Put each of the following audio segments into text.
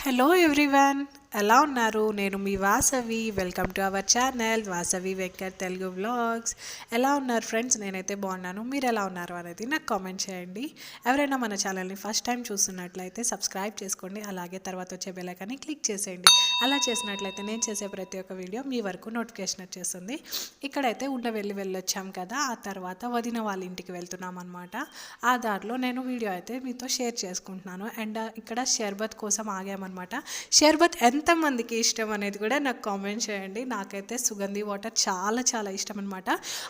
Hello everyone, ఎలా ఉన్నారు? నేను మీ Vasavi. Welcome to our channel Vasavi Venkat Telugu vlogs. ఎలా ఉన్నారు ఫ్రెండ్స్? నేనైతే బాగున్నాను. మీరు ఎలా ఉన్నారు అనేది నాకు కామెంట్ చేయండి. ఎవరైనా మన ఛానల్ని ఫస్ట్ టైం చూస్తున్నట్లయితే సబ్స్క్రైబ్ చేసుకోండి. అలాగే తర్వాత వచ్చే బెల్ ఐకాన్ని క్లిక్ చేసేయండి. అలా చేసినట్లయితే నేను చేసే ప్రతి ఒక్క వీడియో మీ వరకు నోటిఫికేషన్ వచ్చేస్తుంది. ఇక్కడైతే వెళ్ళొచ్చాం కదా, ఆ తర్వాత వదిన వాళ్ళ ఇంటికి వెళ్తున్నాం అనమాట. ఆ దారిలో నేను వీడియో అయితే మీతో షేర్ చేసుకుంటున్నాను. అండ్ ఇక్కడ షర్బత్ కోసం ఆగామన్నమాట. షర్బత్ ఎంతమందికి ఇష్టం అనేది కూడా నాకు కామెంట్ చేయండి. నాకైతే సుగంధి వాటర్ చాలా చాలా ఇష్టం అనమాట.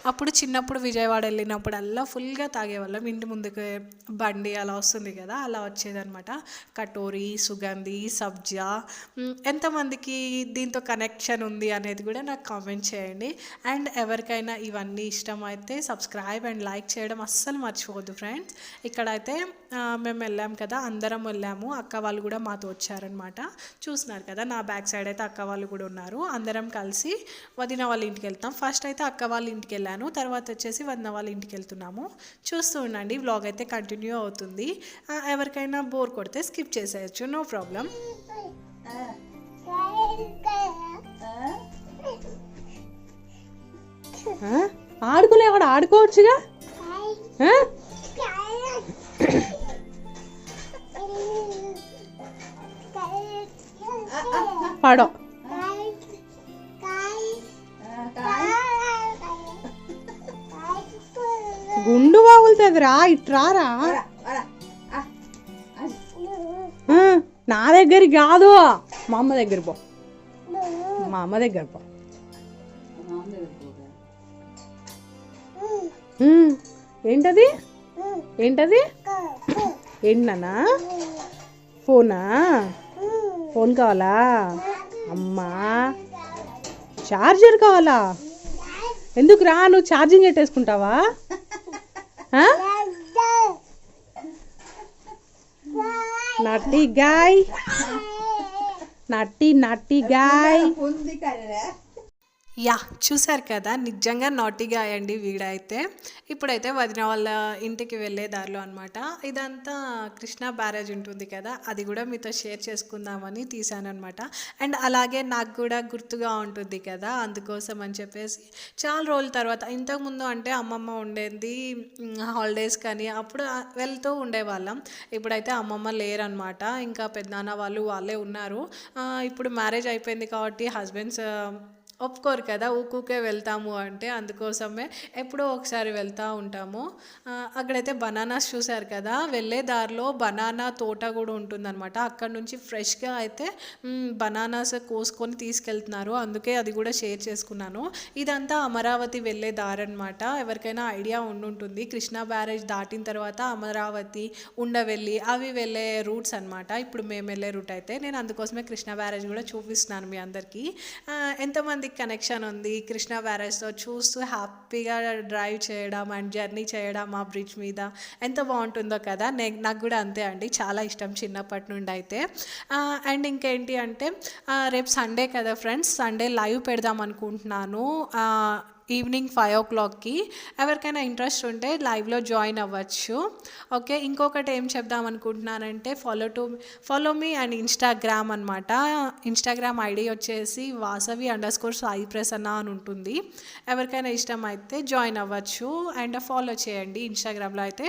అప్పుడు చిన్నప్పుడు విజయవాడ వెళ్ళినప్పుడు అలా ఫుల్గా తాగేవాళ్ళం. ఇంటి ముందుకు బండి అలా వస్తుంది కదా, అలా వచ్చేదనమాట. కటోరీ, సుగంధి, సబ్జా. ఎంతమందికి దీంతో కనెక్షన్ ఉంది అనేది కూడా నాకు కామెంట్ చేయండి. అండ్ ఎవరికైనా ఇవన్నీ ఇష్టం అయితే సబ్స్క్రైబ్ అండ్ లైక్ చేయడం అస్సలు మర్చిపోవద్దు ఫ్రెండ్స్. ఇక్కడైతే మేము వెళ్ళాం కదా, అందరం వెళ్ళాము. అక్క వాళ్ళు కూడా మాతో వచ్చారనమాట. చూస్తున్నారు కదా, నా బ్యాక్ సైడ్ అయితే అక్క వాళ్ళు కూడా ఉన్నారు. అందరం కలిసి వదిన వాళ్ళ ఇంటికి వెళ్తాం. ఫస్ట్ అయితే అక్క వాళ్ళ ఇంటికి వెళ్ళాను, తర్వాత వచ్చేసి వదిన వాళ్ళ ఇంటికి వెళ్తున్నాము. చూస్తూ ఉండండి, వ్లాగ్ అయితే కంటిన్యూ అవుతుంది. ఎవరికైనా బోర్ కొడితే స్కిప్ చేసేయచ్చు, నో ప్రాబ్లం. ఆడుకోలేవాడు, ఆడుకోవచ్చుగా. పాడో గుండు బాగులుతుందిరా, ఇట్రారా. నా దగ్గరికి కాదు, మా అమ్మ దగ్గర పో. మా అమ్మ దగ్గర పో. ఏంటది ఏంటది ఏంటన్నా? ఫోనా? ఫోన్ కావాలా? అమ్మా ఛార్జర్ కావాలా? ఎందుకు రా, నువ్వు ఛార్జింగ్ పెట్టేసుకుంటావా? నట్టి గాయ్, నట్టి గాయ్. యా, చూసారు కదా, నిజంగా నాటిగా అయ్యండి వీడైతే. ఇప్పుడైతే వదిన వాళ్ళ ఇంటికి వెళ్ళే దారిలో అనమాట. ఇదంతా కృష్ణా బ్యారేజ్ ఉంటుంది కదా, అది కూడా మీతో షేర్ చేసుకుందామని తీసాను అనమాట. అండ్ అలాగే నాకు కూడా గుర్తుగా ఉంటుంది కదా, అందుకోసం అని చెప్పేసి చాలా రోజుల తర్వాత. ఇంతకుముందు అంటే అమ్మమ్మ ఉండేది హాలిడేస్ కానీ, అప్పుడు వెళ్తూ ఉండేవాళ్ళం. ఇప్పుడైతే అమ్మమ్మ లేరనమాట, ఇంకా పెద్దనాన్న వాళ్ళే ఉన్నారు. ఇప్పుడు మ్యారేజ్ అయిపోయింది కాబట్టి హస్బెండ్స్ ఒప్పుకోరు కదా ఊకే వెళ్తాము అంటే, అందుకోసమే ఎప్పుడో ఒకసారి వెళ్తూ ఉంటాము. అక్కడైతే బనానాస్ చూశారు కదా, వెళ్ళే దారిలో బనానా తోట కూడా ఉంటుందన్నమాట. అక్కడ నుంచి ఫ్రెష్గా అయితే బనానాస్ కోసుకొని తీసుకెళ్తున్నారు, అందుకే అది కూడా షేర్ చేసుకున్నాను. ఇదంతా అమరావతి వెళ్ళే దారి అనమాట. ఎవరికైనా ఐడియా ఉండుంటుంది, కృష్ణా బ్యారేజ్ దాటిన తర్వాత అమరావతి, ఉండవెల్లి అవి వెళ్ళే రూట్స్ అనమాట. ఇప్పుడు మేము వెళ్ళే రూట్ అయితే నేను అందుకోసమే కృష్ణా బ్యారేజ్ కూడా చూపిస్తున్నాను మీ అందరికీ. ఎంతమంది కనెక్షన్ ఉంది కృష్ణా బ్యారేజ్తో చూస్తూ హ్యాపీగా డ్రైవ్ చేయడం అండ్ జర్నీ చేయడం ఆ బ్రిడ్జ్ మీద ఎంత బాగుంటుందో కదా. నాకు కూడా అంతే అండి, చాలా ఇష్టం చిన్నప్పటి నుండి అయితే. అండ్ ఇంకేంటి అంటే రేపు సండే కదా ఫ్రెండ్స్, సండే లైవ్ పెడదాం అనుకుంటున్నాను ఈవినింగ్ 5 o'clockకి. ఎవరికైనా ఇంట్రెస్ట్ ఉంటే లైవ్లో జాయిన్ అవ్వచ్చు. ఓకే, ఇంకొకటి ఏం చెప్దాం అనుకుంటున్నానంటే ఫాలో మీ అండ్ ఇన్స్టాగ్రామ్ అనమాట. ఇన్స్టాగ్రామ్ ఐడి వచ్చేసి వాసవి_సాయిప్రసన్న అని ఉంటుంది. ఎవరికైనా ఇష్టం అయితే జాయిన్ అవ్వచ్చు అండ్ ఫాలో చేయండి ఇన్స్టాగ్రామ్లో అయితే.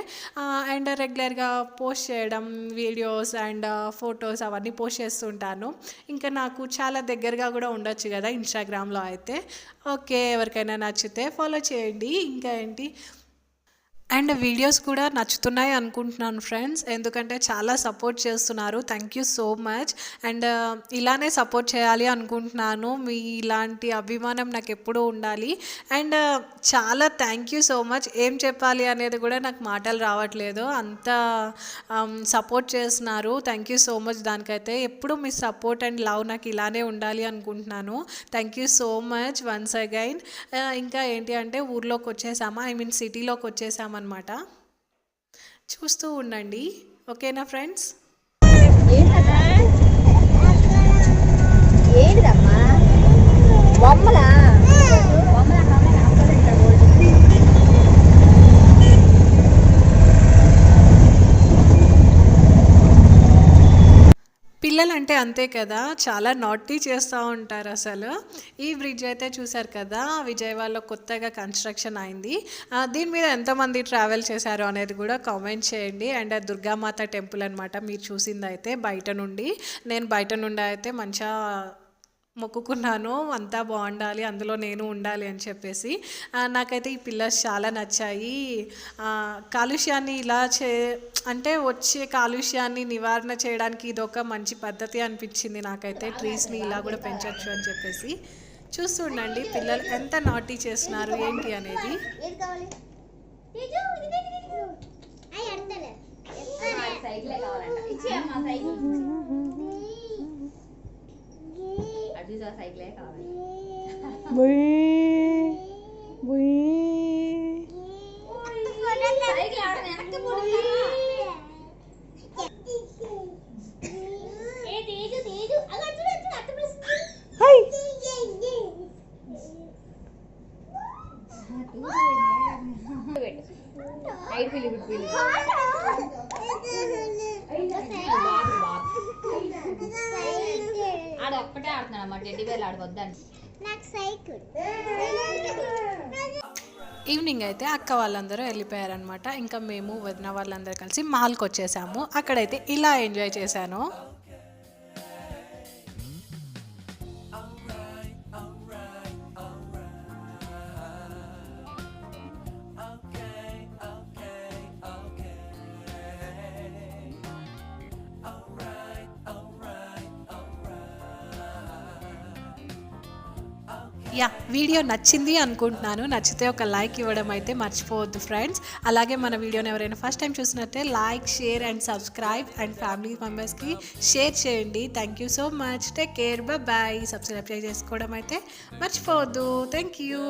అండ్ రెగ్యులర్గా పోస్ట్ చేయడం, వీడియోస్ అండ్ ఫొటోస్ అవన్నీ పోస్ట్ చేస్తుంటాను. ఇంకా నాకు చాలా దగ్గరగా కూడా ఉండొచ్చు కదా ఇన్స్టాగ్రామ్లో అయితే. ఓకే, ఎవరికైనా నచ్చితే ఫాలో చేయండి. ఇంకా ఏంటి, అండ్ వీడియోస్ కూడా నచ్చుతున్నాయి అనుకుంటున్నాను ఫ్రెండ్స్, ఎందుకంటే చాలా సపోర్ట్ చేస్తున్నారు. Thank you so much. And ఇలానే సపోర్ట్ చేయాలి అనుకుంటున్నాను. మీ ఇలాంటి అభిమానం నాకు ఎప్పుడూ ఉండాలి. అండ్ చాలా థ్యాంక్ యూ సో మచ్. ఏం చెప్పాలి అనేది కూడా నాకు మాటలు రావట్లేదు, అంత సపోర్ట్ చేస్తున్నారు. Thank you so much. దానికైతే ఎప్పుడు మీ సపోర్ట్ అండ్ లవ్ నాకు ఇలానే ఉండాలి అనుకుంటున్నాను. Thank you so much once again. ఇంకా ఏంటి అంటే ఊర్లోకి వచ్చేసామా, సిటీలోకి వచ్చేసామా అనమాట. చూస్తూ ఉండండి, ఓకేనా ఫ్రెండ్స్? పిల్లలంటే అంతే కదా, చాలా నాటీ చేస్తూ ఉంటారు అసలు. ఈ బ్రిడ్జ్ అయితే చూసారు కదా, విజయవాడలో కొత్తగా కన్స్ట్రక్షన్ అయింది. దీని మీద ఎంతమంది ట్రావెల్ చేశారు అనేది కూడా కామెంట్ చేయండి. అండ్ దుర్గామాత టెంపుల్ అనమాట మీరు చూసింది అయితే బయట నుండి. నేను బయట నుండి అయితే మంచిగా మొక్కుకున్నాను, అంతా బాగుండాలి, అందులో నేను ఉండాలి అని చెప్పేసి. నాకైతే ఈ పిల్లర్స్ చాలా నచ్చాయి. కాలుష్యాన్ని ఇలా అంటే వచ్చే కాలుష్యాన్ని నివారణ చేయడానికి ఇదొక మంచి పద్ధతి అనిపించింది నాకైతే. ట్రీస్ని ఇలా కూడా పెంచవచ్చు అని చెప్పేసి. చూస్తుండండి పిల్లలు ఎంత నాటీ చేస్తున్నారు ఏంటి అనేది. ఆడ ఒక్కటే ఆడుతున్నాడు అన్నమాట, టెడ్డీ బేర్లు ఆడవద్దని. ఈవినింగ్ అయితే అక్క వాళ్ళందరూ వెళ్ళిపోయారనమాట. ఇంకా మేము వదిన వాళ్ళందరూ కలిసి మాల్కి వచ్చేసాము. అక్కడైతే ఇలా ఎంజాయ్ చేశాను. యా, వీడియో నచ్చింది అనుకుంటున్నాను. నచ్చితే ఒక లైక్ ఇవ్వడం అయితే మర్చిపోవద్దు ఫ్రెండ్స్. అలాగే మన వీడియోని ఎవరైనా ఫస్ట్ టైం చూసినట్టే like, share and subscribe and family మెంబర్స్కి షేర్ చేయండి. Thank you so much. Take care, bye. Subscribe చేసుకోవడం అయితే మర్చిపోవద్దు. Thank you.